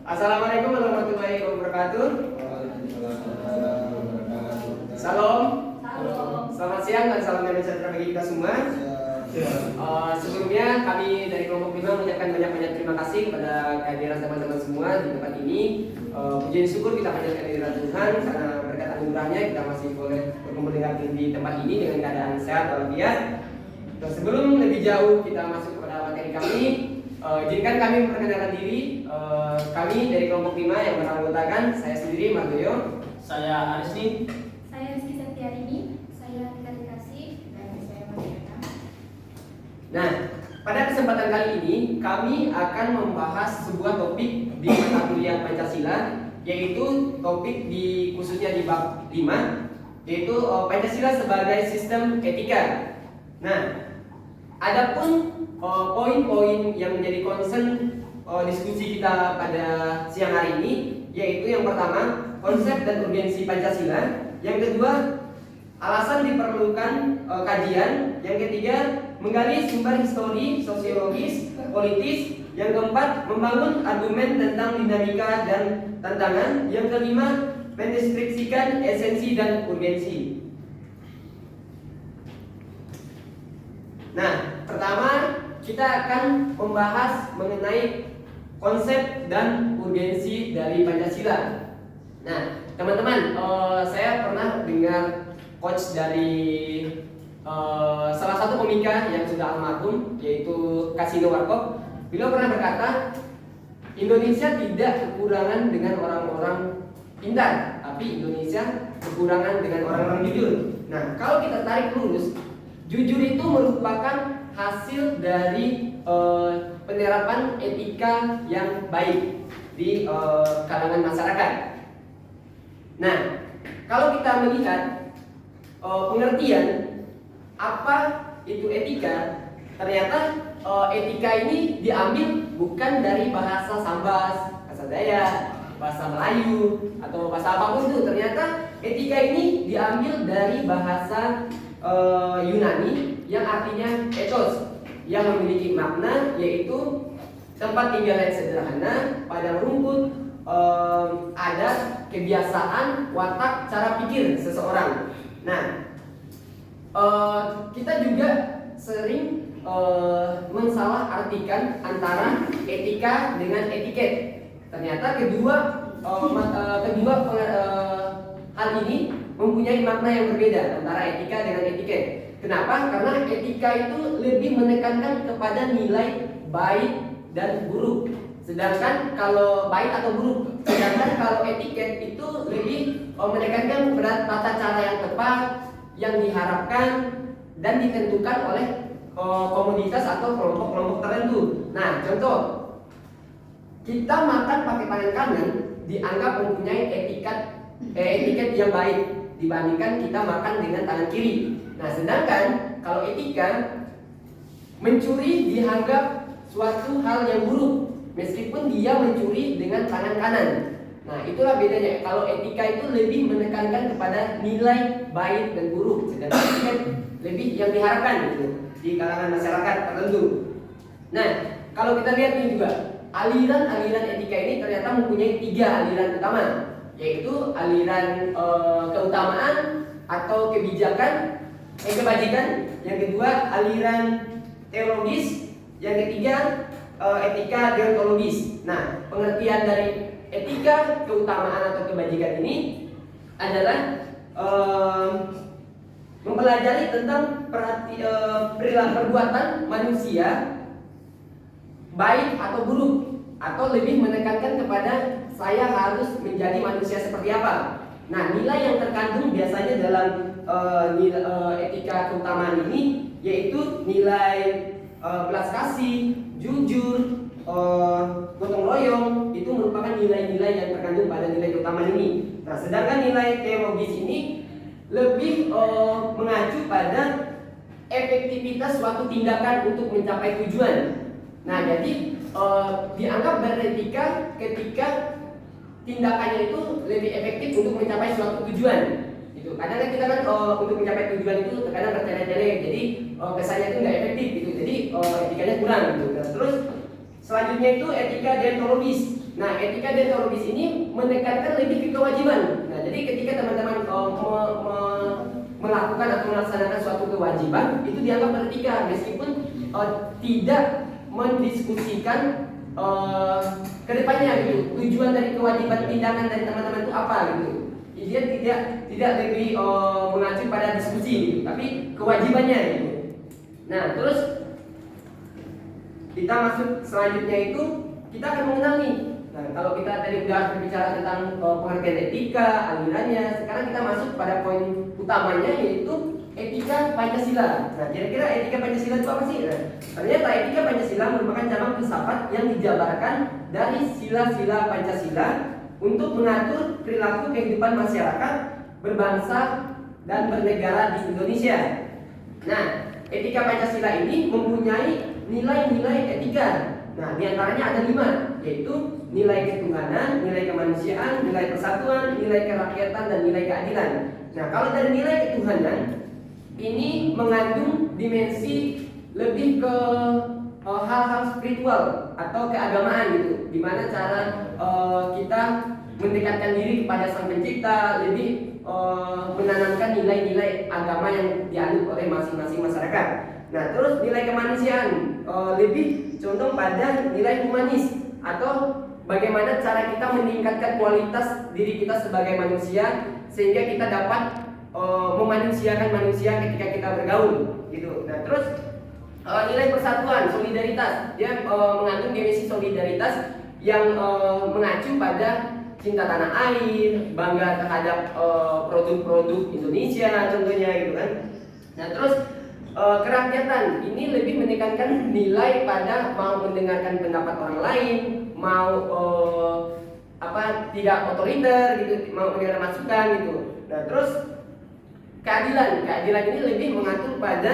Assalamualaikum warahmatullahi wabarakatuh. Salam. Selamat siang dan salam damai sejahtera bagi kita semua. Sebelumnya kami dari kelompok 5 mengucapkan banyak-banyak terima kasih kepada kehadiran teman-teman semua di tempat ini. Puji dan syukur kita panjatkan kehadiran Tuhan karena berkat anugerahnya kita masih boleh berkumpul di tempat ini dengan keadaan sehat walafiat. Sebelum lebih jauh kita masuk kepada materi kami, izinkan kami memperkenalkan diri. Kami dari kelompok 5 yang beranggotakan saya sendiri Margoyo, saya Arisni, saya Rizky Septiarini, saya Tika Dikasih, dan saya Mariana. Nah, pada kesempatan kali ini kami akan membahas sebuah topik di mata kuliah Pancasila, yaitu topik khususnya di bab 5, yaitu Pancasila sebagai sistem etika. Nah, adapun poin-poin yang menjadi concern diskusi kita pada siang hari ini, yaitu yang pertama konsep dan urgensi Pancasila, yang kedua alasan diperlukan kajian, yang ketiga menggali sumber histori, sosiologis, politis, yang keempat membangun argumen tentang dinamika dan tantangan, yang kelima mendeskripsikan esensi dan urgensi. Nah, pertama kita akan membahas mengenai konsep dan urgensi dari Pancasila. Nah, teman-teman, saya pernah dengar quotes dari salah satu komika yang sudah almarhum, yaitu Kasino Warkop. Beliau pernah berkata, Indonesia tidak kekurangan dengan orang-orang pintar, tapi Indonesia kekurangan dengan orang-orang jujur. Nah, kalau kita tarik lurus, jujur itu merupakan hasil dari penerapan etika yang baik di kalangan masyarakat. Nah, kalau kita melihat pengertian apa itu etika, ternyata etika ini diambil bukan dari bahasa Sambas, bahasa Dayak, bahasa Melayu, atau bahasa apapun itu. Ternyata etika ini diambil dari bahasa Yunani yang artinya ethos, yang memiliki makna yaitu tempat tinggal yang sederhana, padang rumput, adat, kebiasaan, watak, cara pikir seseorang. Nah, kita juga sering mensalahartikan antara etika dengan etiket. Ternyata kedua hal ini mempunyai makna yang berbeda antara etika dengan etiket. Kenapa? Karena etika itu lebih menekankan kepada nilai baik dan buruk. Sedangkan kalau baik atau buruk, sedangkan kalau etiket itu lebih menekankan kepada tata cara yang tepat, yang diharapkan dan ditentukan oleh komoditas atau kelompok-kelompok tertentu. Nah, contoh, kita makan pakai tangan kanan dianggap mempunyai etiket yang baik dibandingkan kita makan dengan tangan kiri. Nah, sedangkan kalau etika, mencuri dianggap suatu hal yang buruk meskipun dia mencuri dengan tangan kanan. Nah, itulah bedanya. Kalau etika itu lebih menekankan kepada nilai baik dan buruk, sedangkan etiket lebih yang diharapkan gitu di kalangan masyarakat tertentu. Nah, kalau kita lihat ini juga, aliran-aliran etika ini ternyata mempunyai 3 aliran utama, yaitu aliran keutamaan atau kebajikan, yang kedua aliran teologis, yang ketiga etika deontologis. Nah, pengertian dari etika keutamaan atau kebajikan ini adalah mempelajari tentang perbuatan manusia baik atau buruk, atau lebih menekankan kepada saya harus menjadi manusia seperti apa. Nah, nilai yang terkandung biasanya dalam etika keutamaan ini yaitu nilai belas kasih, jujur, gotong royong. Itu merupakan nilai-nilai yang terkandung pada nilai keutamaan ini. Nah, sedangkan nilai teologis ini lebih mengacu pada efektivitas suatu tindakan untuk mencapai tujuan. Nah, jadi dianggap beretika ketika tindakannya itu lebih efektif untuk mencapai suatu tujuan. Gitu. Kadang kita kan untuk mencapai tujuan itu terkadang bertele-tele, jadi kesannya itu nggak efektif gitu. Jadi etikanya kurang gitu. Terus selanjutnya itu etika deontologis. Nah, etika deontologis ini menekankan lebih ke kewajiban. Nah, jadi ketika teman-teman melakukan atau melaksanakan suatu kewajiban, itu dianggap beretika meskipun tidak mendiskusikan kedepannya gitu. Tujuan dari kewajiban tindakan dari teman-teman itu apa gitu. Dia tidak lebih mengacu pada diskusi gitu, tapi kewajibannya gitu. Nah, terus kita masuk selanjutnya itu kita akan mengenal nih. Nah, kalau kita tadi udah berbicara tentang pengertian etika, alirannya, sekarang kita masuk pada poin utamanya yaitu etika Pancasila. Nah, kira-kira etika Pancasila itu apa sih? Nah, ternyata etika Pancasila merupakan cabang filsafat yang dijabarkan dari sila-sila Pancasila untuk mengatur perilaku kehidupan masyarakat berbangsa dan bernegara di Indonesia. Nah, etika Pancasila ini mempunyai nilai-nilai etika. Nah, diantaranya ada 5, yaitu nilai ketuhanan, nilai kemanusiaan, nilai persatuan, nilai kerakyatan, dan nilai keadilan. Nah, kalau dari nilai ketuhanan, ini mengandung dimensi lebih ke hal-hal spiritual atau keagamaan gitu, dimana cara kita mendekatkan diri kepada Sang Pencipta, lebih menanamkan nilai-nilai agama yang dianut oleh masing-masing masyarakat. Nah, terus nilai kemanusiaan lebih condong pada nilai humanis atau bagaimana cara kita meningkatkan kualitas diri kita sebagai manusia sehingga kita dapat memanusiakan manusia ketika kita bergaul gitu. Nah, terus nilai persatuan, solidaritas, dia mengandung dimensi solidaritas yang mengacu pada cinta tanah air, bangga terhadap produk-produk Indonesia contohnya gitu kan. Nah, terus kerakyatan ini lebih menekankan nilai pada mau mendengarkan pendapat orang lain, mau tidak otoriter gitu, mau menerima masukan gitu. Nah, terus keadilan ini lebih mengatur pada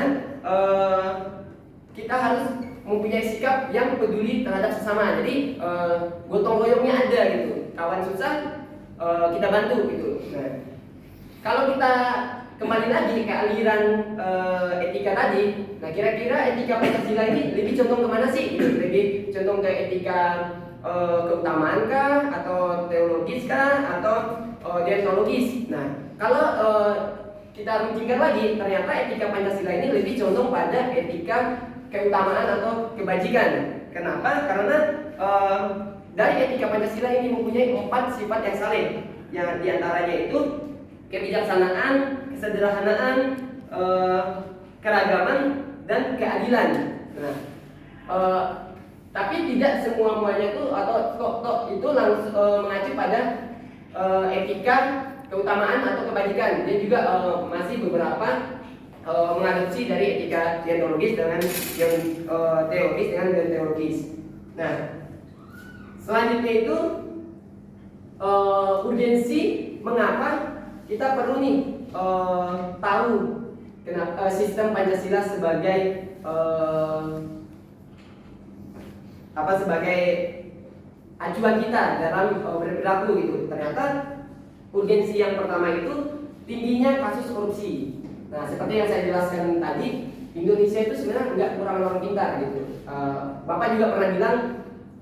kita harus mempunyai sikap yang peduli terhadap sesama. Jadi gotong royongnya ada gitu. Kawan susah kita bantu gitu. Nah, kalau kita kembali lagi ke aliran etika tadi, nah kira-kira etika Pancasila ini lebih condong kemana sih? Lebih condong ke etika keutamaan kah, atau teologis kah, atau deontologis? Nah, kalau kita runtingkan lagi, ternyata etika Pancasila ini lebih condong pada etika keutamaan atau kebajikan. Kenapa? Karena dari etika Pancasila ini mempunyai 4 sifat yang saleh, yang diantaranya itu kebijaksanaan, kesederhanaan, keragaman, dan keadilan. Nah, tapi tidak semua-muanya itu atau itu langsung mengacu pada etika keutamaan atau kebajikan. Dia juga masih beberapa mengadopsi dari etika deontologis dengan yang teologis dengan deontologis. Nah, selanjutnya itu urgensi mengapa kita perlu nih tahu kenapa sistem Pancasila sebagai sebagai acuan kita dalam berperilaku gitu. Ternyata urgensi yang pertama itu tingginya kasus korupsi. Nah, seperti yang saya jelaskan tadi, Indonesia itu sebenarnya nggak kurang orang pintar gitu. Bapak juga pernah bilang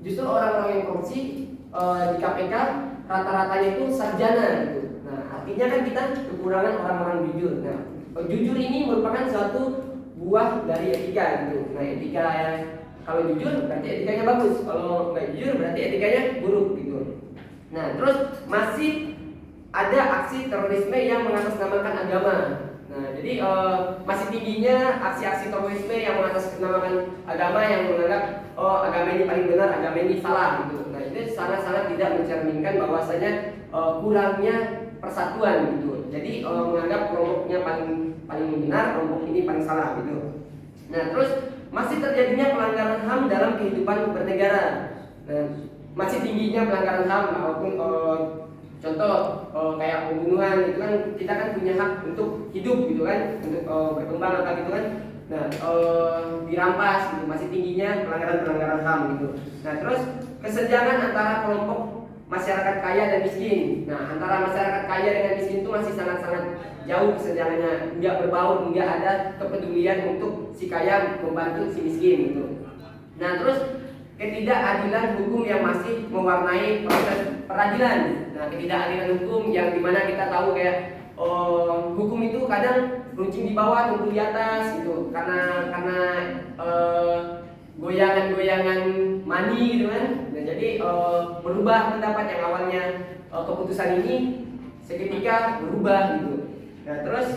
justru orang-orang yang korupsi di KPK rata-ratanya itu sarjana gitu. Nah, artinya kan kita kekurangan orang-orang jujur. Nah, jujur ini merupakan suatu buah dari etika gitu. Nah, etika kalau jujur berarti etikanya bagus, kalau nggak jujur berarti etikanya buruk gitu. Nah, terus masih ada aksi terorisme yang mengatasnamakan agama. Nah, jadi masih tingginya aksi-aksi terorisme yang mengatasnamakan agama, yang menganggap agama ini paling benar, agama ini salah gitu. Nah, itu sangat-sangat tidak mencerminkan bahwasanya kurangnya persatuan gitu. Jadi menganggap kelompoknya paling benar, kelompok ini paling salah gitu. Nah, terus masih terjadinya pelanggaran HAM dalam kehidupan bernegara. Nah, masih tingginya pelanggaran HAM maupun contoh kayak pembunuhan itu kan, kita kan punya hak untuk hidup gitu kan, untuk berkembang apa gitu kan. Nah, dirampas gitu, masih tingginya pelanggaran HAM gitu. Nah, terus kesenjangan antara kelompok masyarakat kaya dan miskin. Nah, antara masyarakat kaya dengan miskin itu masih sangat-sangat jauh kesenjangannya, nggak berbaur, nggak ada kepedulian untuk si kaya membantu si miskin gitu. Nah, terus ketidakadilan hukum yang masih mewarnai proses peradilan. Nah, ketidakadilan hukum yang dimana kita tahu kayak hukum itu kadang runcing di bawah, tumpul di atas gitu, karena goyangan-goyangan money gitu kan. Dan jadi berubah pendapat yang awalnya keputusan ini seketika berubah gitu. Nah, terus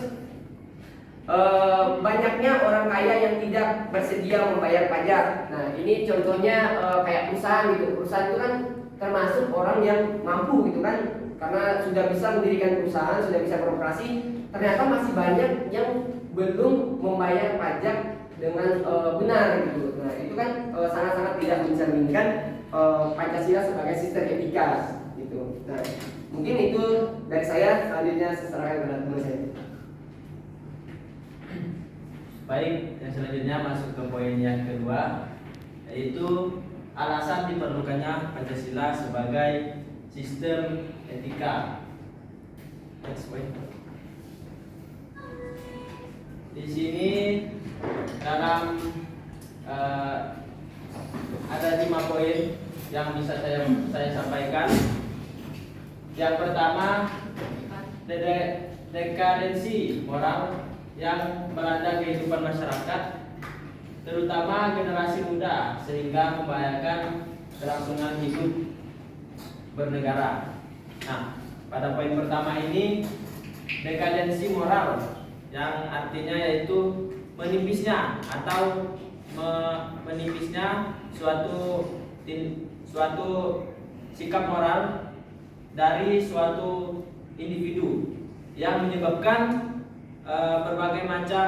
banyaknya orang kaya yang tidak bersedia membayar pajak. Nah, ini contohnya kayak perusahaan gitu. Perusahaan itu kan termasuk orang yang mampu gitu kan, karena sudah bisa mendirikan perusahaan, sudah bisa beroperasi. Ternyata masih banyak yang belum membayar pajak dengan benar gitu. Nah, itu kan sangat-sangat tidak mencerminkan Pancasila sebagai sistem etika gitu. Nah, mungkin itu dari saya. Selanjutnya saya serahkan kepada teman saya. Baik, yang selanjutnya masuk ke poin yang kedua, yaitu alasan diperlukannya Pancasila sebagai sistem etika. Next point. Di sini dalam ada 5 poin yang bisa saya sampaikan. Yang pertama, dekadensi moral yang melanda kehidupan masyarakat, terutama generasi muda, sehingga membahayakan kelangsungan hidup bernegara. Nah, pada poin pertama ini, dekadensi moral yang artinya yaitu menipisnya atau menipisnya suatu sikap moral dari suatu individu yang menyebabkan berbagai macam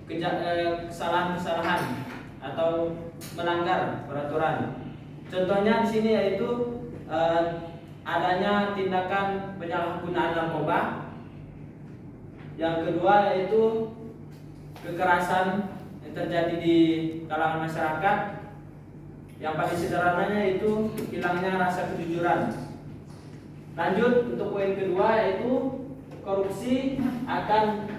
kesalahan-kesalahan atau melanggar peraturan. Contohnya di sini yaitu adanya tindakan penyalahgunaan narkoba. Yang kedua yaitu kekerasan yang terjadi di kalangan masyarakat. Yang paling sederhananya itu hilangnya rasa kejujuran. Lanjut untuk poin kedua yaitu korupsi akan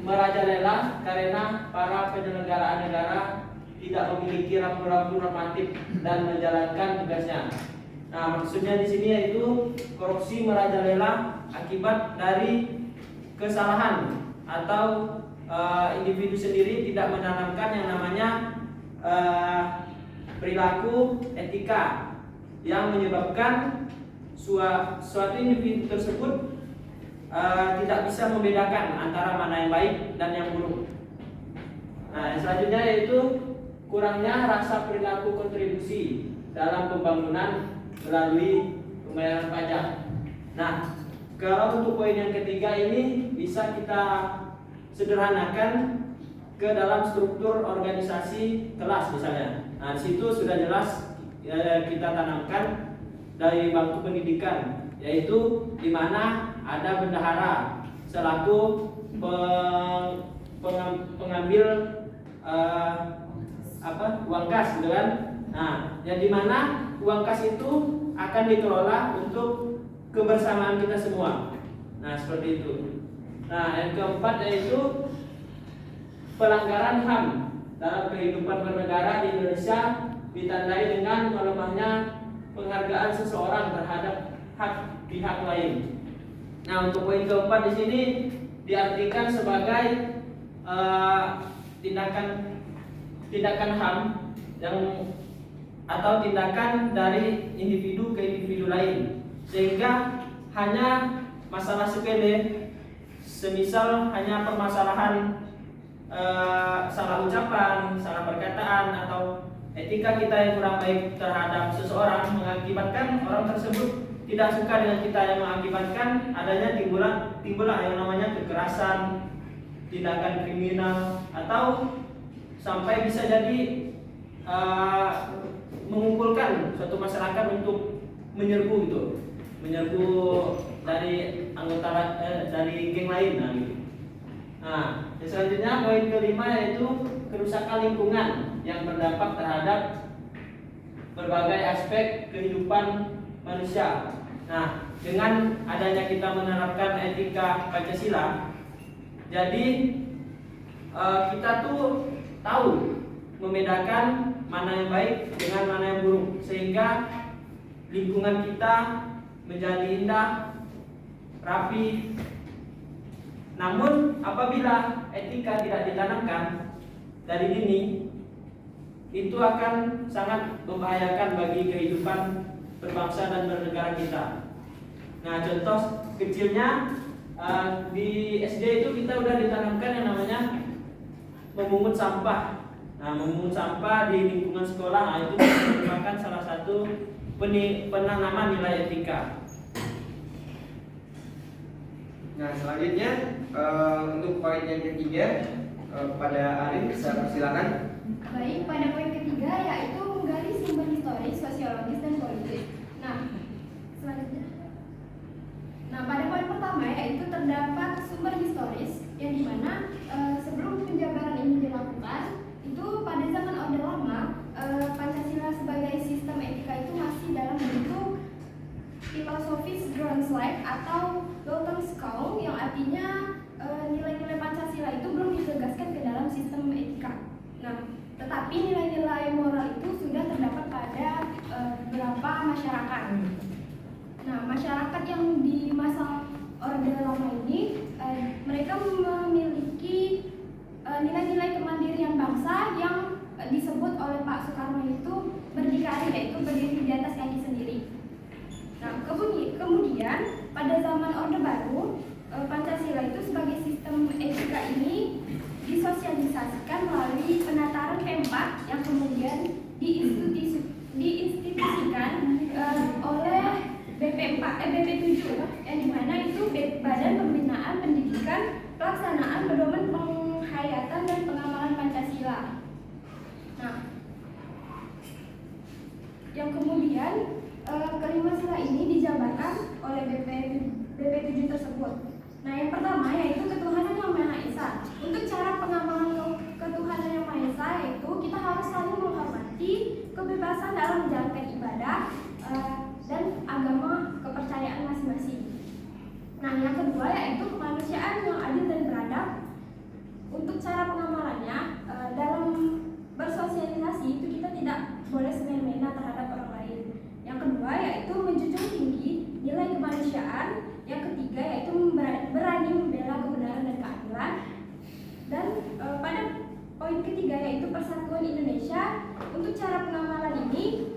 merajalela karena para penyelenggara negara tidak memiliki rambu-rambu normatif dan menjalankan tugasnya. Nah, maksudnya di sini yaitu korupsi merajalela akibat dari kesalahan atau individu sendiri tidak menanamkan yang namanya perilaku etika yang menyebabkan suatu individu tersebut tidak bisa membedakan antara mana yang baik dan yang buruk. Nah, yang selanjutnya yaitu kurangnya rasa perilaku kontribusi dalam pembangunan melalui pembayaran pajak. Nah, kalau untuk poin yang ketiga ini bisa kita sederhanakan ke dalam struktur organisasi kelas misalnya. Nah, di situ sudah jelas kita tanamkan dari bangku pendidikan, yaitu di mana ada bendahara selaku pengambil uang kas gitu kan. Nah, yang di mana uang kas itu akan dikelola untuk kebersamaan kita semua. Nah, seperti itu. Nah, yang keempat yaitu pelanggaran HAM dalam kehidupan bernegara di Indonesia ditandai dengan melemahnya penghargaan seseorang terhadap hak pihak lain. Nah, untuk poin keempat di sini diartikan sebagai tindakan HAM yang atau tindakan dari individu ke individu lain, sehingga hanya masalah sepele, semisal hanya permasalahan salah ucapan, salah perkataan atau etika kita yang kurang baik terhadap seseorang mengakibatkan orang tersebut tidak suka dengan kita, yang mengakibatkan adanya timbullah yang namanya kekerasan, tindakan kriminal, atau sampai bisa jadi mengumpulkan suatu masyarakat untuk menyerbu gitu, menyerbu dari anggota dari geng lain. Nah, gitu. Nah, selanjutnya poin kelima yaitu kerusakan lingkungan yang berdampak terhadap berbagai aspek kehidupan manusia. Nah, dengan adanya kita menerapkan etika Pancasila, jadi kita tuh tahu membedakan mana yang baik dengan mana yang buruk, sehingga lingkungan kita menjadi indah, rapi. Namun apabila etika tidak ditanamkan dari dini, itu akan sangat membahayakan bagi kehidupan berbangsa dan bernegara kita. Nah, contoh kecilnya di SD itu kita udah ditanamkan yang namanya memungut sampah. Nah, memungut sampah di lingkungan sekolah itu merupakan salah satu penanaman nilai etika. Nah, selanjutnya untuk poin yang ketiga, pada Arin bisa persilakan. Baik, pada poin ketiga yaitu menggali sumber historis, sosiologis, dan politis. Nah, selanjutnya. Nah, pada poin pertama yaitu terdapat sumber historis yang dimana sebelum penjabaran ini dilakukan, itu pada zaman Orde Lama, Pancasila sebagai sistem etika itu masih dalam bentuk filosofis Grundslag atau Weltanschauung, yang artinya nilai-nilai Pancasila itu belum digagaskan ke dalam sistem etika. Nah, tetapi nilai-nilai moral itu sudah terdapat pada beberapa masyarakat. Nah, masyarakat yang di masa Orde Lama ini, mereka memiliki nilai-nilai kemandirian bangsa yang disebut oleh Pak Soekarno itu berdikari, yaitu berdiri di atas kaki sendiri. Nah, kemudian pada zaman Orde Baru, Pancasila itu sebagai sistem etika ini disosialisasikan melalui penataran P4 yang kemudian diinstitusikan oleh BP7, yang dimana itu Badan Pembinaan Pendidikan Pelaksanaan Pedoman Penghayatan dan Pengamalan Pancasila. Nah, yang kemudian kelima sila ini dijabarkan oleh BP7 tersebut. Nah, yang pertama yaitu ketuhanan yang Maha Esa. Untuk cara pengamalan ketuhanan yang Maha Esa yaitu kita harus saling menghormati kebebasan dalam menjalankan ibadah dan agama kepercayaan masing-masing. Nah, yang kedua yaitu kemanusiaan yang adil dan beradab. Untuk cara pengamalannya, dalam bersosialisasi itu kita tidak boleh semena-mena terhadap orang lain. Yang kedua yaitu menjunjung tinggi nilai kemanusiaan. Yang ketiga yaitu berani membela kebenaran dan keadilan. Dan pada poin ketiga yaitu persatuan Indonesia. Untuk cara pengamalan ini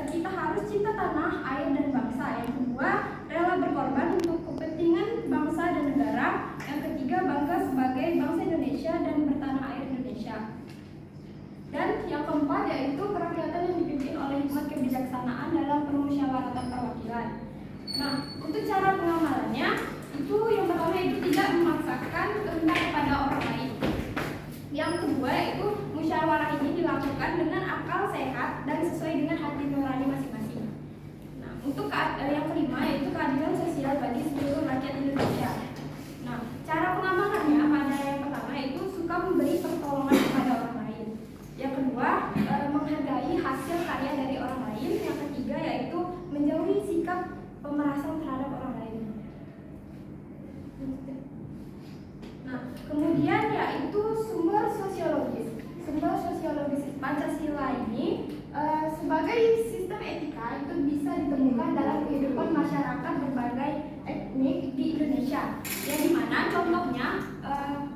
kita harus cinta tanah, air, dan bangsa. Yang kedua, rela berkorban untuk kepentingan bangsa dan negara. Yang ketiga, bangga sebagai bangsa Indonesia dan bertanah air Indonesia. Dan yang keempat yaitu kerakyatan yang dipimpin oleh hikmat kebijaksanaan dalam permusyawaratan perwakilan. Nah, untuk cara pengamalannya itu yang pertama itu tidak memaksakan kehendak kepada orang lain. Yang kedua yaitu musyawarah ini dilakukan dengan akal sehat dan sesuai dengan hati nurani masing-masing. Nah, untuk yang kelima yaitu keadilan sosial bagi seluruh rakyat Indonesia. Nah, cara pengamalannya pada yang pertama yaitu suka memberi pertolongan kepada orang lain. Yang kedua, menghargai hasil karya dari orang lain. Yang ketiga yaitu menjauhi sikap pemerasan terhadap orang lain. Nah, kemudian yaitu sumber sosiologis. Sumber sosiologis Pancasila ini sebagai sistem etika itu bisa ditemukan dalam kehidupan masyarakat berbagai etnik di Indonesia. Yang dimana contohnya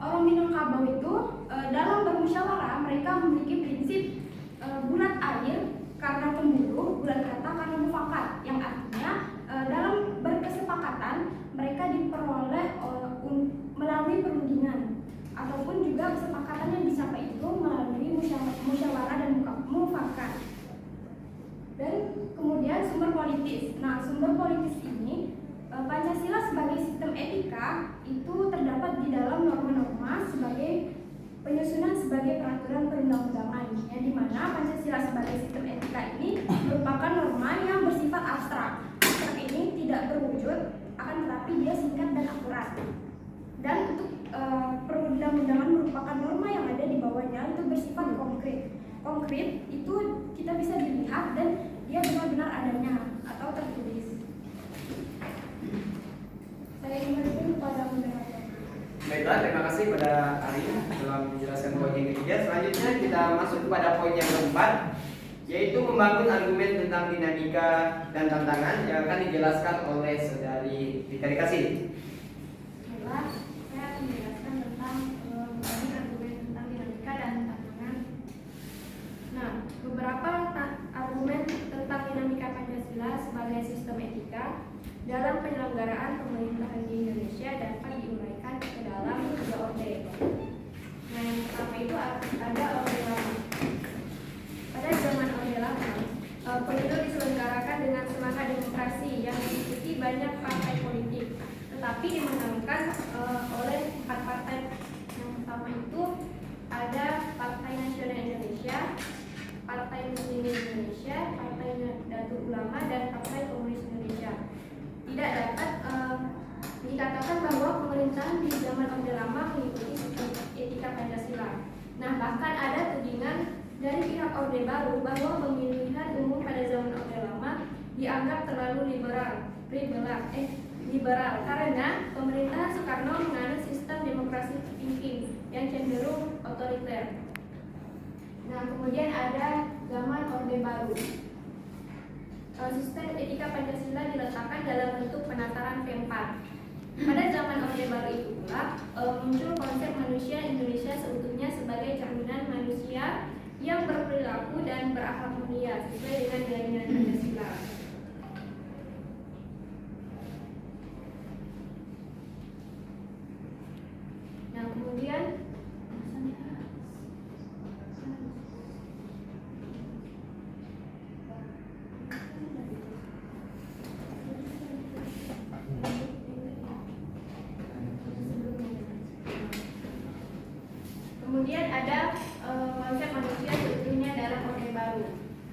orang Minangkabau itu dalam bermusyawarah mereka memiliki prinsip bulat air karena pemburu, bulat kata karena mufakat, yang artinya dalam berkesepakatan mereka diperoleh melalui perundingan ataupun juga kesepakatan yang dicapai itu melalui musyawarah dan mufakat. Dan kemudian sumber politis. Nah, sumber politis ini Pancasila sebagai sistem etika itu terdapat di dalam norma-norma sebagai penyusunan sebagai peraturan perundang-undangan, yang dimana Pancasila sebagai sistem etika ini merupakan norma yang bersifat abstrak. Abstrak ini tidak berwujud, akan tetapi dia singkat dan akurat. Dan untuk perundang-undangan merupakan norma yang ada di bawahnya itu bersifat konkret. Konkret itu kita bisa dilihat dan dia benar-benar adanya atau tertulis. Saya ingin kepada moderator. Baiklah, terima kasih pada Ari dalam menjelaskan poin yang ketiga. Selanjutnya kita masuk kepada poin yang keempat, yaitu membangun argumen tentang dinamika dan tantangan yang akan dijelaskan oleh saudari Rika Dikasih. Baiklah, saya akan menjelaskan tentang membangun argumen tentang dinamika dan tantangan. Nah, beberapa argumen tentang dinamika Pancasila sebagai sistem etika dalam penyelenggaraan pemerintahan di Indonesia dapat diuraikan ke dalam 3 orde. Nah, yang pertama itu ada orde lama. Pada zaman orde lama, pemilu diselenggarakan dengan semangat demokrasi yang diikuti banyak partai politik, tetapi dimenangkan oleh 4 partai. Yang pertama itu ada Partai Nasional Indonesia, Partai Muslimin Indonesia, Partai Nahdlatul Ulama, dan Partai Komunis Indonesia. Tidak dapat dikatakan bahwa pemerintahan di zaman orde lama mengikuti sistem etika Pancasila. Nah, bahkan ada tudingan dari pihak orde baru bahwa pemilihan umum pada zaman orde lama dianggap terlalu liberal karena pemerintahan Soekarno menganut sistem demokrasi terpimpin yang cenderung otoriter. Nah, kemudian ada zaman orde baru. Sistem etika Pancasila diletakkan dalam bentuk penataran V4. Pada zaman orde baru itu pula muncul konsep manusia Indonesia seutuhnya sebagai cerminan manusia yang berperilaku dan berakhlak mulia sesuai dengan nilai-nilai Pancasila. Nah, kemudian ada konsep manusia seutuhnya dalam orde baru.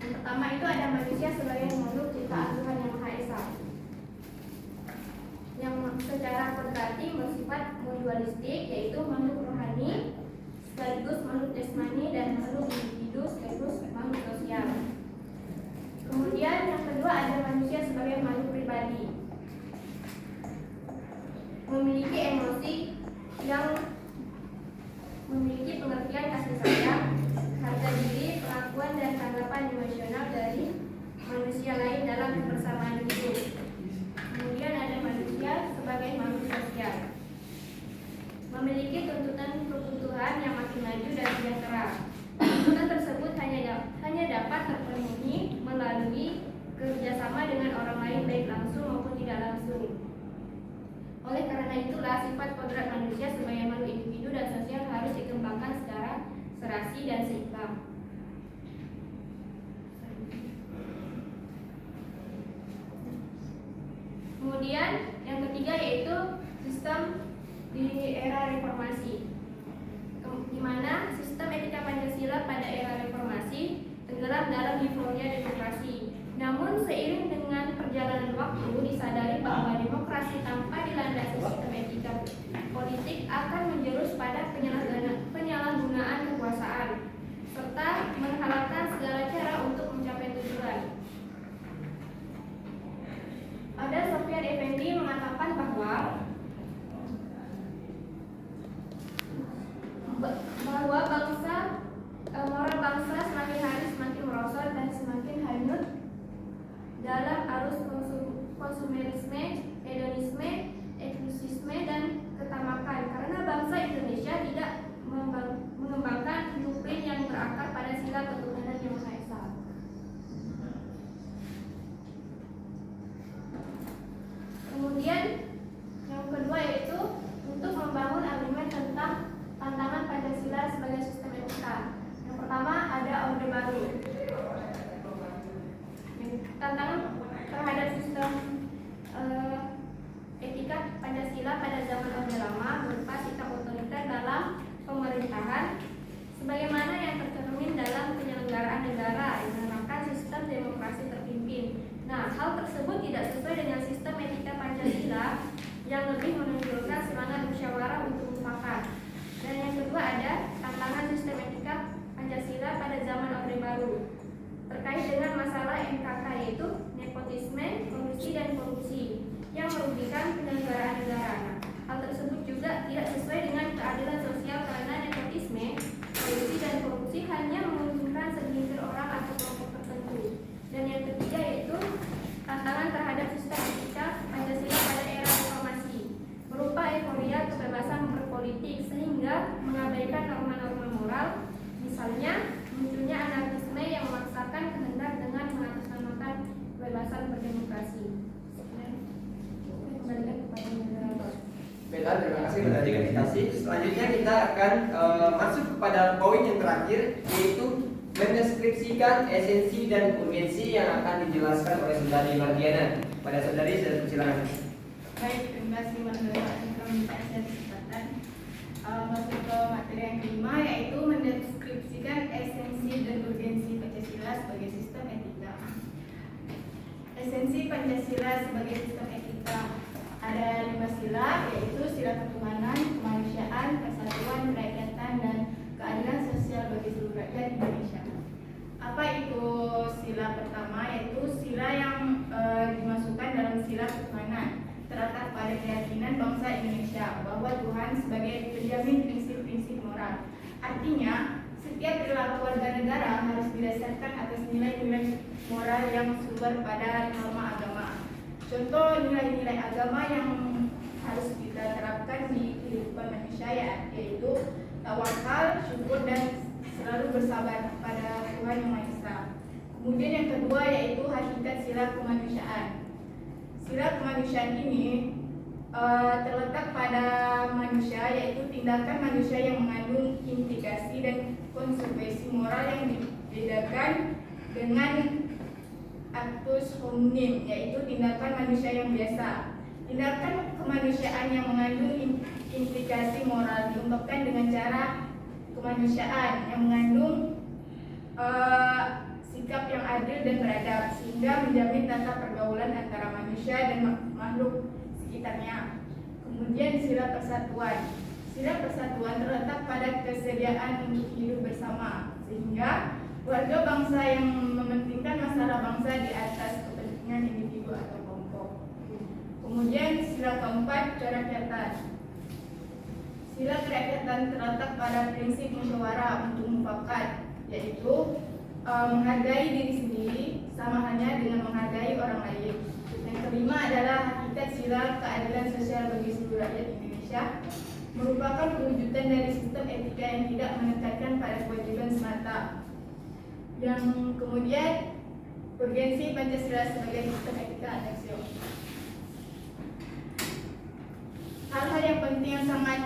Yang pertama itu ada manusia sebagai makhluk ciptaan Tuhan Yang Maha Esa, yang secara kodrati bersifat mutualistik, yaitu makhluk rohani sekaligus makhluk jasmani dan makhluk individu sekaligus makhluk sosial. Kemudian yang kedua ada manusia sebagai makhluk pribadi, memiliki emosi yang memiliki pengertian kasih sayang, harga diri, pengakuan dan tanggapan emosional dari manusia lain dalam kebersamaan hidup. Kemudian ada manusia sebagai makhluk sosial, memiliki tuntutan kebutuhan yang makin maju dan sejahtera. Tuntutan tersebut hanya dapat terpenuhi melalui kerjasama dengan orang lain baik langsung maupun tidak langsung. Oleh karena itulah sifat kodrat manusia sebagai makhluk individu dan sosial harus dikembangkan secara serasi dan seimbang. Kemudian yang ketiga yaitu sistem di era reformasi, di mana sistem etika Pancasila pada era reformasi tenggelam dalam euforia demokrasi. Namun seiring dengan perjalanan waktu disadari bahwa demokrasi tanpa dilandasi sistem etika politik akan menjurus pada penyalahgunaan kekuasaan serta menghalalkan segala cara untuk mencapai tujuan. Ada Sofyan Effendi mengatakan bahwa moral bangsa semakin hari semakin merosot dan semakin hanyut dalam arus konsumerisme, hedonisme, eksklusisme, dan ketamakan karena bangsa Indonesia tidak mengembangkan blueprint yang berakar pada sila ketuhanan Yang Maha Esa. Kemudian yang kedua yaitu untuk membangun argumen tentang tantangan Pancasila sebagai sistem etika. Yang pertama ada orde baru. Tantangan terhadap sistem etika Pancasila pada zaman orde lama berupa sikap otoriter dalam pemerintahan sebagaimana yang tercermin dalam penyelenggaraan negara yang menerapkan sistem demokrasi terpimpin. Nah, hal tersebut tidak sesuai dengan sistem etika Pancasila yang lebih menunjukkan semangat musyawarah untuk mufakat. Dan yang kedua ada tantangan sistem etika Pancasila pada zaman orde baru terkait dengan masalah NKK yaitu nepotisme, korupsi, dan kasih. Selanjutnya kita akan masuk kepada poin yang terakhir, yaitu mendeskripsikan esensi dan urgensi yang akan dijelaskan oleh Saudari Mardiana. Pada Saudari, saya persilakan. Baik, terima kasih Mas Doa atas kesempatan. Masuk ke materi yang kelima, yaitu mendeskripsikan esensi dan urgensi Pancasila sebagai sistem etika. Esensi Pancasila sebagai sistem etika ada 5 sila, yaitu sila ketuhanan, kemanusiaan, persatuan, kerakyatan, dan keadilan sosial bagi seluruh rakyat Indonesia. Apa itu sila pertama? Yaitu sila yang dimasukkan dalam sila ketuhanan, terletak pada keyakinan bangsa Indonesia bahwa Tuhan sebagai penjamin prinsip-prinsip moral. Artinya, setiap perilaku warga negara harus didasarkan atas nilai-nilai moral yang sumber pada norma agama. Contoh nilai-nilai agama yang harus kita terapkan di kehidupan manusia, yaitu tawakal, syukur, dan selalu bersabar pada Tuhan Yang Maha Esa. Kemudian yang kedua yaitu hakikat sila kemanusiaan. Sila kemanusiaan ini terletak pada manusia, yaitu tindakan manusia yang mengandung implikasi dan konsekuensi moral yang dibedakan dengan actus hominum, yaitu tindakan manusia yang biasa. Tindakan kemanusiaan yang mengandung implikasi moral diungkapkan dengan cara kemanusiaan yang mengandung sikap yang adil dan beradab, sehingga menjamin tata pergaulan antara manusia dan makhluk sekitarnya. Kemudian sila persatuan. Sila persatuan terletak pada kesediaan untuk hidup bersama, sehingga warga bangsa yang mementingkan masalah bangsa di atas kepentingan individu atau kelompok. Kemudian sila keempat, kerakyatan. Sila kerakyatan terletak pada prinsip musyawarah untuk mufakat, yaitu menghargai diri sendiri sama halnya dengan menghargai orang lain. Yang kelima adalah hakikat sila keadilan sosial bagi seluruh rakyat Indonesia, merupakan perwujudan dari sistem etika yang tidak menekankan pada kewajiban semata. Yang kemudian urgensi Pancasila sebagai sistem etika aneksio. Hal-hal yang penting yang sangat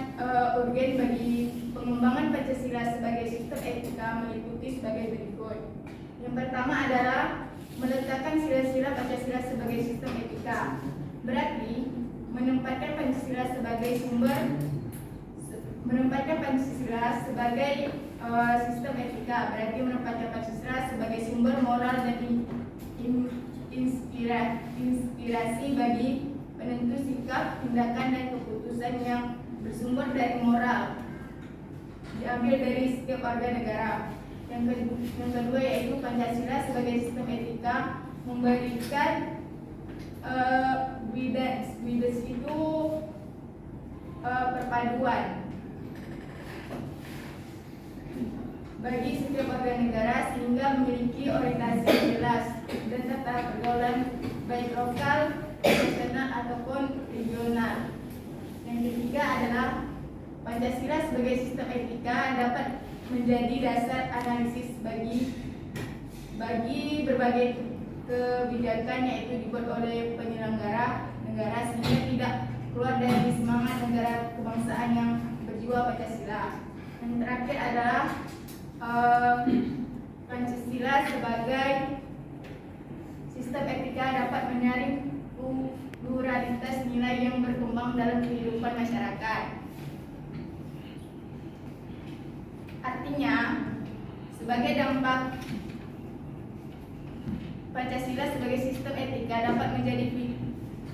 urgen bagi pengembangan Pancasila sebagai sistem etika meliputi sebagai berikut. Yang pertama adalah meletakkan sila-sila Pancasila sebagai sistem etika. Berarti menempatkan Pancasila sebagai sistem etika, berarti menempatkan Pancasila sebagai sumber moral dan inspirasi bagi penentu sikap, tindakan, dan keputusan yang bersumber dari moral, diambil dari setiap warga negara. Yang kedua yaitu Pancasila sebagai sistem etika memberikan wides itu perpaduan bagi setiap warga negara, sehingga memiliki orientasi yang jelas dan tata pergaulan baik lokal, nasional ataupun regional. Yang ketiga adalah Pancasila sebagai sistem etika dapat menjadi dasar analisis bagi berbagai kebijakan yaitu dibuat oleh penyelenggara negara, sehingga tidak keluar dari semangat negara kebangsaan yang berjiwa Pancasila. Yang terakhir adalah Pancasila sebagai sistem etika dapat menyaring pluralitas nilai yang berkembang dalam kehidupan masyarakat. Artinya, sebagai dampak Pancasila sebagai sistem etika dapat menjadi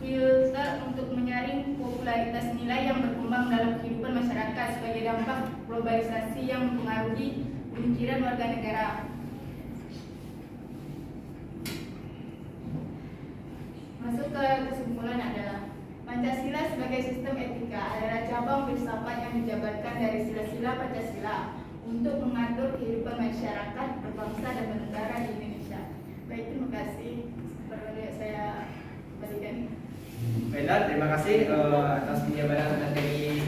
filter untuk menyaring popularitas nilai yang berkembang dalam kehidupan masyarakat sebagai dampak globalisasi yang mempengaruhi pemikiran warga negara. Masuk ke kesimpulan adalah Pancasila sebagai sistem etika adalah cabang filsafat yang dijabarkan dari sila-sila Pancasila untuk mengatur kehidupan masyarakat, berbangsa, dan bernegara di Indonesia. Baik, terima kasih. Seperti saya berikan. Baiklah, terima kasih atas penjabaran materi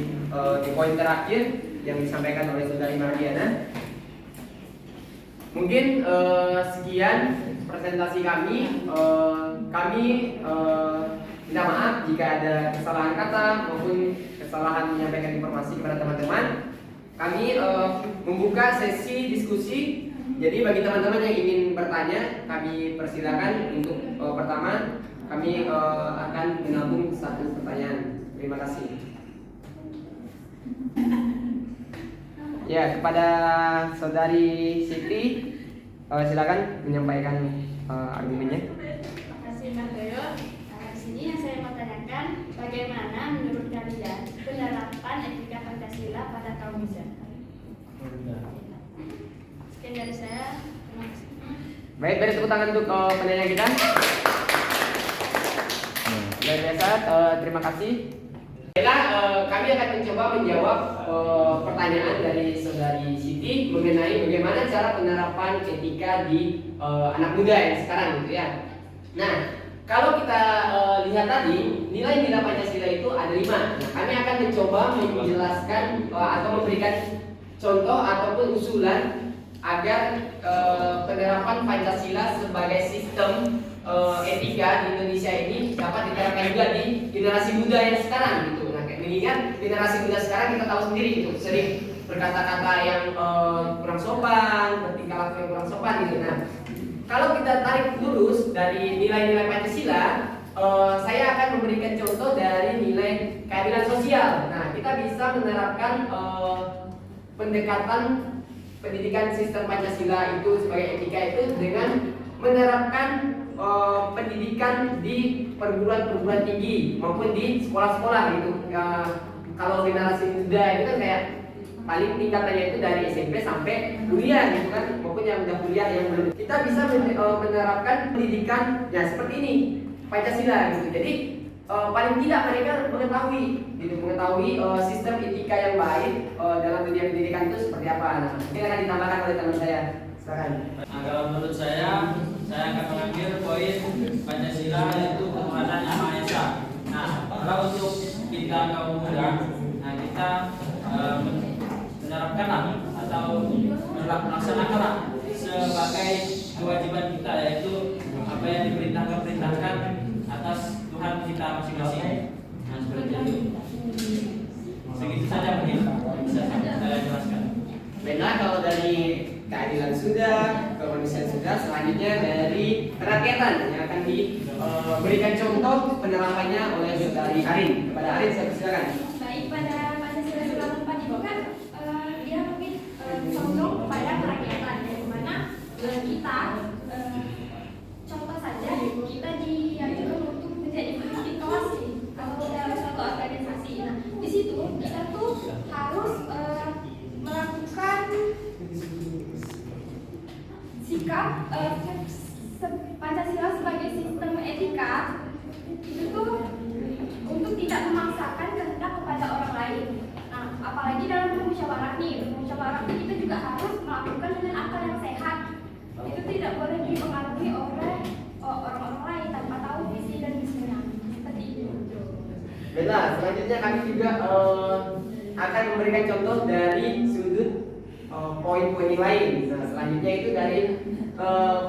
di poin terakhir yang disampaikan oleh Saudari Mardiana. Mungkin sekian presentasi kami. Kami minta maaf jika ada kesalahan kata maupun kesalahan menyampaikan informasi kepada teman-teman, kami membuka sesi diskusi. Jadi bagi teman-teman yang ingin bertanya, kami persilakan untuk pertama kami akan menampung satu pertanyaan. Terima kasih. Ya, kepada Saudari Siti, silakan menyampaikan argumennya. Terima kasih Mas Doyo. Nah, di sini yang saya mau tanyakan, bagaimana menurut kalian penerapan etika Pancasila pada kaum muda? Sekian dari saya. Terima kasih. Baik, beri tepuk tangan untuk penanya kita. Luar biasa, terima kasih. Baiklah, kami akan mencoba menjawab pertanyaan dari Saudari Siti mengenai bagaimana cara penerapan etika di anak muda yang sekarang gitu ya. Nah, kalau kita lihat tadi nilai-nilai Pancasila itu ada 5. Nah, kami akan mencoba menjelaskan atau memberikan contoh ataupun usulan agar penerapan Pancasila sebagai sistem etika di Indonesia ini dapat diterapkan juga di generasi muda yang sekarang gitu. Nah, mengingat generasi muda sekarang kita tahu sendiri gitu, sering berkata-kata yang kurang sopan, bertingkah laku yang kurang sopan gitu. Nah, kalau kita tarik lurus dari nilai-nilai Pancasila, saya akan memberikan contoh dari nilai keadilan sosial. Nah, kita bisa menerapkan pendekatan pendidikan sistem Pancasila itu sebagai etika itu dengan menerapkan pendidikan di perguruan-perguruan tinggi maupun di sekolah-sekolah gitu. Kalau generasi muda itu kan kayak paling tingkatannya itu dari SMP sampai kuliah gitu kan, maupun yang udah kuliah yang belum. Kita bisa menerapkan pendidikan ya seperti ini Pancasila gitu. Jadi paling tidak mereka mengetahui sistem etika yang baik dalam dunia pendidikan itu seperti apa. Nah, ini akan ditambahkan oleh teman saya. Silakan. Nah, kalau menurut saya akan mengambil poin Pancasila yaitu ketuhanan Yang Maha Esa. Nah, kalau untuk kita kaum muda, nah kita menerapkanlah atau melaksanakanlah sebagai kewajiban kita, yaitu apa yang diperintahkan atas Tuhan kita masing-masing. Nah, seperti itu. Segitu saja mungkin bisa saya jelaskan. Baiklah, kalau dari keadilan sudah, kemanusiaan sudah, selanjutnya dari kerakyatan yang akan diberikan contoh penerapannya oleh Saudari Arin. Kepada Arin saya persilakan. Baik, pada Pancasila 94 itu kan dia mungkin condong kepada kerakyatan, yang dimana kita contoh saja kita diajarkan untuk menjadi pemimpin kelas atau dalam suatu organisasi. Nah, di situ kita tuh harus melakukan sikap Pancasila sebagai sistem etika itu tuh untuk tidak memaksakan kehendak kepada orang lain. Nah, apalagi dalam bermusyawarah kita juga harus melakukan dengan akal yang sehat. Itu tidak boleh dipengaruhi oleh orang-orang lain tanpa tahu visi dan misinya. Seperti itu. Baiklah, selanjutnya kami juga akan memberikan contoh dari sudut poin-poin yang lain. Nah, selanjutnya itu dari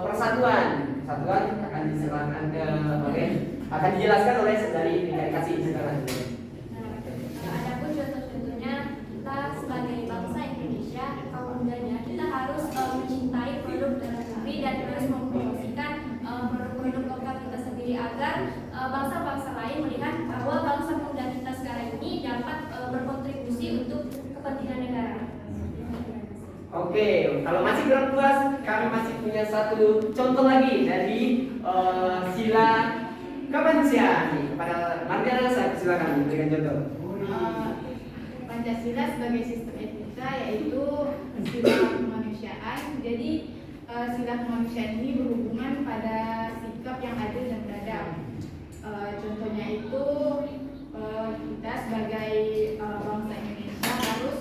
persatuan akan diserahkan akan dijelaskan oleh Saudari Kasih. Silakan. Adapun contoh-contohnya, kita sebagai bangsa Indonesia, kaum mudanya, kita harus mencintai produk dalam negeri dan terus mempromosikan produk-produk lokal kita sendiri agar bangsa-bangsa lain melihat bahwa bangsa muda kita sekarang ini dapat berkontribusi untuk kepentingan negara. Oke, kalau masih kurang puas, kami masih punya satu contoh lagi dari sila kemanusiaan. Kepada Mardiana saya persilakan memberikan contoh. Pancasila sebagai sistem etika yaitu sila kemanusiaan. Jadi sila kemanusiaan ini berhubungan pada sikap yang adil dan beradab. Contohnya itu kita sebagai bangsa Indonesia harus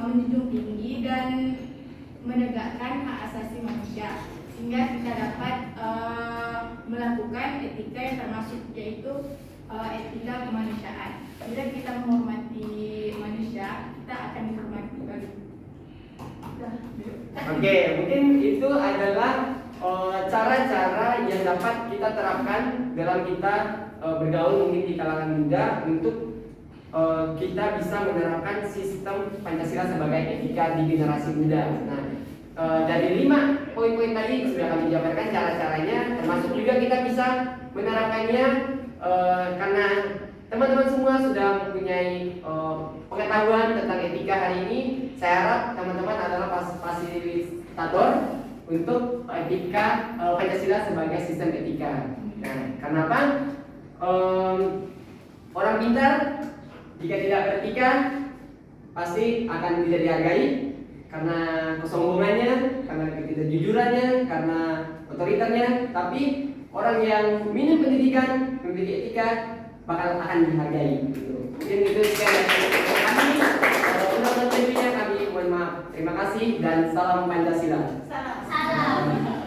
menjunjung tinggi dan menegakkan hak asasi manusia sehingga kita dapat melakukan etika yang termasuk yaitu etika kemanusiaan. Bila kita menghormati manusia, kita akan dihormati balik. Oke, mungkin itu adalah cara-cara yang dapat kita terapkan dalam kita bergaul mungkin di kalangan muda untuk kita bisa menerapkan sistem Pancasila sebagai etika di generasi muda. Nah, dari 5 poin-poin tadi sudah kami jabarkan cara-caranya, termasuk juga kita bisa menerapkannya karena teman-teman semua sudah mempunyai pengetahuan tentang etika hari ini. Saya harap teman-teman adalah fasilitator untuk etika Pancasila sebagai sistem etika. Nah, kenapa? Orang pintar jika tidak beretika pasti akan tidak dihargai karena kesombongannya, karena ketidakjujurannya, karena otoriternya. Tapi orang yang minim pendidikan, memiliki etika, bakal akan dihargai. Gitu. Mungkin itu sekian dari kami. Untuk TV-nya kami mohon maaf. Terima kasih dan salam Pancasila. Salam. Salam.